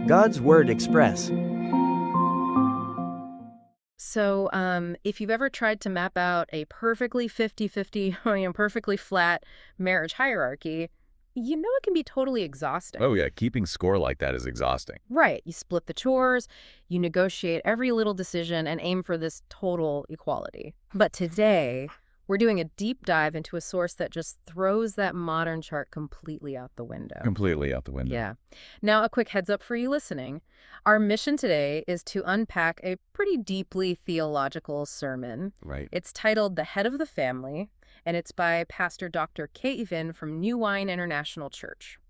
God's Word Express. So, if you've ever tried to map out a perfectly 50-50, perfectly flat marriage hierarchy, you know it can be totally exhausting. Oh yeah, keeping score like that is exhausting. Right. You split the chores, you negotiate every little decision, and aim for this total equality. But today, we're doing a deep dive into a source that just throws that modern chart completely out the window. Completely out the window. Yeah. Now, a quick heads up for you listening. Our mission today is to unpack a pretty deeply theological sermon. Right. It's titled The Head of the Family, and it's by Pastor Dr. Kate Even from New Wine International Church.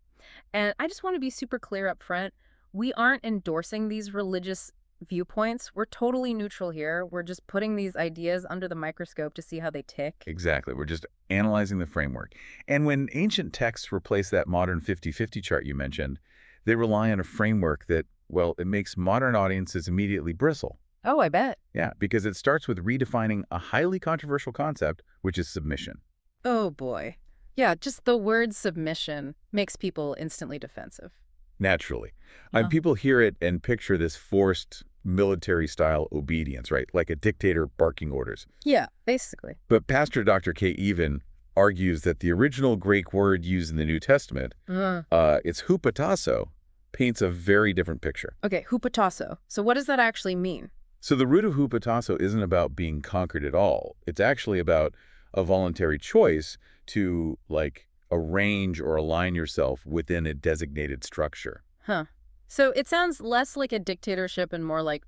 And I just want to be super clear up front. We aren't endorsing these religious viewpoints. We're totally neutral here. We're just putting these ideas under the microscope to see how they tick. Exactly. We're just analyzing the framework. And when ancient texts replace that modern 50-50 chart you mentioned, they rely on a framework that, well, it makes modern audiences immediately bristle. Oh, I bet. Yeah, because it starts with redefining a highly controversial concept, which is submission. Oh, boy. Yeah, just the word submission makes people instantly defensive. Naturally. Yeah. People hear it and picture this forced military-style obedience, right? Like a dictator barking orders. Yeah, basically. But Pastor Dr. K. Even argues that the original Greek word used in the New Testament, it's hupotasso, paints a very different picture. Okay, hupotasso. So what does that actually mean? So the root of hupotasso isn't about being conquered at all. It's actually about a voluntary choice to, like, arrange or align yourself within a designated structure. Huh. So it sounds less like a dictatorship and more like,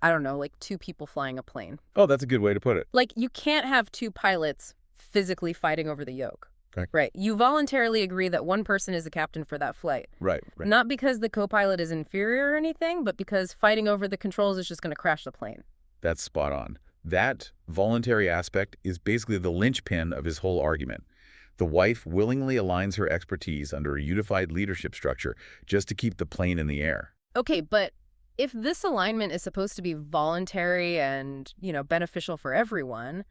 I don't know, like two people flying a plane. Oh, that's a good way to put it. Like, you can't have two pilots physically fighting over the yoke. Correct. Right. You voluntarily agree that one person is the captain for that flight. Right. Not because the co-pilot is inferior or anything, but because fighting over the controls is just going to crash the plane. That's spot on. That voluntary aspect is basically the linchpin of his whole argument. The wife willingly aligns her expertise under a unified leadership structure just to keep the plane in the air. Okay, but if this alignment is supposed to be voluntary and, beneficial for everyone,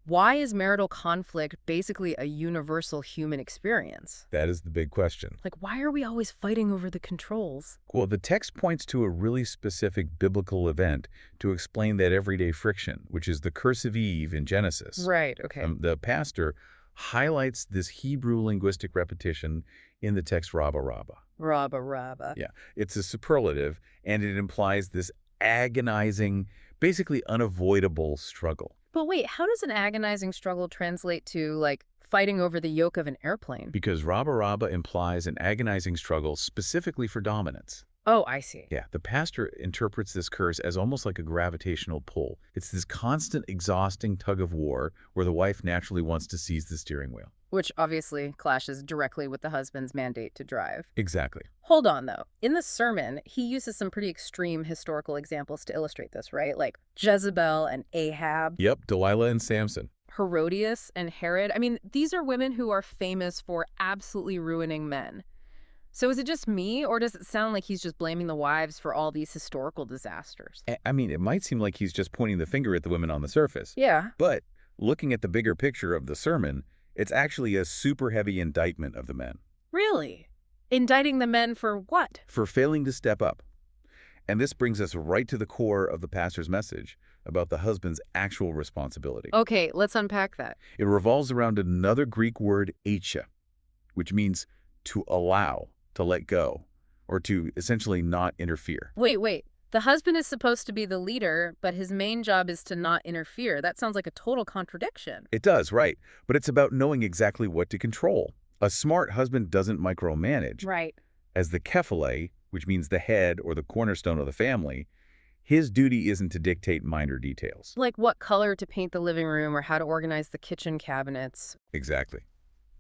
why is marital conflict basically a universal human experience? That is the big question. Like, why are we always fighting over the controls? Well, the text points to a really specific biblical event to explain that everyday friction, which is the curse of Eve in Genesis. Right, okay. The pastor highlights this Hebrew linguistic repetition in the text Rabba Rabba. Rabba Rabba. Yeah, it's a superlative, and it implies this agonizing, basically unavoidable struggle. But wait, how does an agonizing struggle translate to, like, fighting over the yoke of an airplane? Because Rabba Rabba implies an agonizing struggle specifically for dominance. Oh, I see. Yeah, the pastor interprets this curse as almost like a gravitational pull. It's this constant, exhausting tug of war where the wife naturally wants to seize the steering wheel. Which obviously clashes directly with the husband's mandate to drive. Exactly. Hold on, though. In the sermon, he uses some pretty extreme historical examples to illustrate this, right? Like Jezebel and Ahab. Yep, Delilah and Samson. Herodias and Herod. I mean, these are women who are famous for absolutely ruining men. So is it just me, or does it sound like he's just blaming the wives for all these historical disasters? I mean, it might seem like he's just pointing the finger at the women on the surface. Yeah. But looking at the bigger picture of the sermon, it's actually a super heavy indictment of the men. Really? Indicting the men for what? For failing to step up. And this brings us right to the core of the pastor's message about the husband's actual responsibility. Okay, let's unpack that. It revolves around another Greek word, echa, which means to allow, to let go, or to essentially not interfere. Wait. The husband is supposed to be the leader, but his main job is to not interfere. That sounds like a total contradiction. It does, right. But it's about knowing exactly what to control. A smart husband doesn't micromanage. Right. As the kephale, which means the head or the cornerstone of the family, his duty isn't to dictate minor details. Like what color to paint the living room or how to organize the kitchen cabinets. Exactly.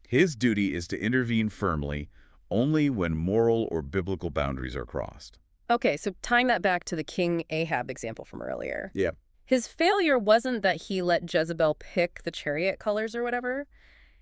His duty is to intervene firmly only when moral or biblical boundaries are crossed. Okay, so tying that back to the King Ahab example from earlier. Yeah. His failure wasn't that he let Jezebel pick the chariot colors or whatever.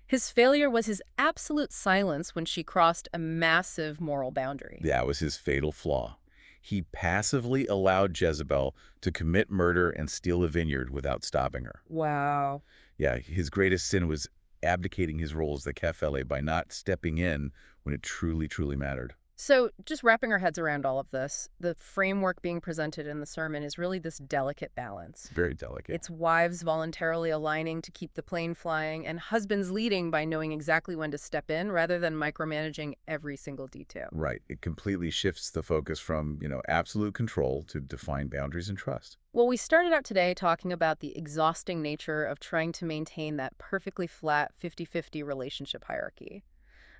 His failure was his absolute silence when she crossed a massive moral boundary. That was his fatal flaw. He passively allowed Jezebel to commit murder and steal a vineyard without stopping her. Wow. Yeah, his greatest sin was abdicating his role as the kephale by not stepping in when it truly, truly mattered. So, just wrapping our heads around all of this, the framework being presented in the sermon is really this delicate balance. Very delicate. It's wives voluntarily aligning to keep the plane flying, and husbands leading by knowing exactly when to step in rather than micromanaging every single detail. Right. It completely shifts the focus from, absolute control to defined boundaries and trust. Well, we started out today talking about the exhausting nature of trying to maintain that perfectly flat 50-50 relationship hierarchy.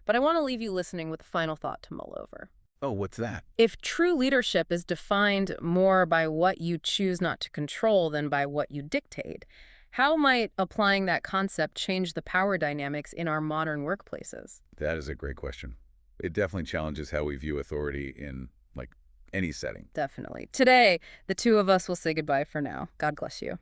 But I want to leave you listening with a final thought to mull over. Oh, what's that? If true leadership is defined more by what you choose not to control than by what you dictate, how might applying that concept change the power dynamics in our modern workplaces? That is a great question. It definitely challenges how we view authority in, like, any setting. Definitely. Today, the two of us will say goodbye for now. God bless you.